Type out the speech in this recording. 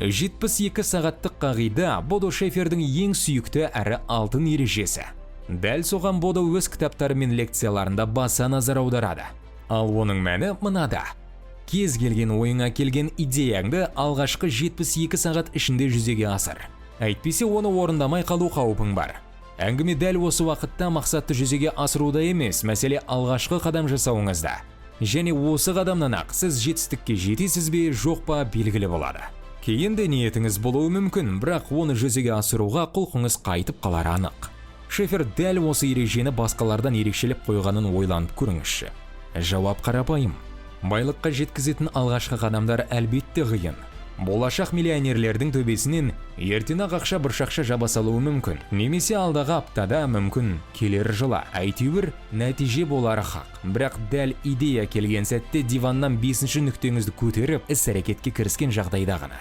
72 сағаттық қағида Бодо Шефердің ең сүйікті әрі алтын ережесі. Дәл соған Бодо өз кітаптары мен лекцияларында баса назар аударады. Ал оның мәні мынада. Кез келген ойыңа келген идеяңды алғашқы 72 сағат ішінде жүзеге асыр. Әйтпесе оны орындамай қалу қаупің бар. Әңгіме дәл осы уақытта мақсатты жүзеге асыруда емес, мәселе алғашқы қадам жасауыңызда. Және осы қадамнан ақ сіз жетістікке жетесіз бе, жоқ па белгілі болады. Кейін де ниетіңіз болуы мүмкін, бірақ оны жүзеге асыруға құлқыңыз қайтып қалары анық. Шефер дәл осы ережені басқалардан ерекшелеп қойғанын ойланып көріңізші. Жауап қарапайым. Байлыққа жеткізетін алғашқы қадамдар әлбетте қиын. Болашақ миллионерлердің төбесінен ертең-ақ ақша бұршақша жаба салуы мүмкін. Немесе алдағы аптада мүмкін, келер жылы. Әйтеуір нәтиже болары хақ. Бірақ дәл идея келген сәтте диваннан 5-ші нүктеңізді көтеріп, іс-әрекетке кіріскен жағдайда ғана.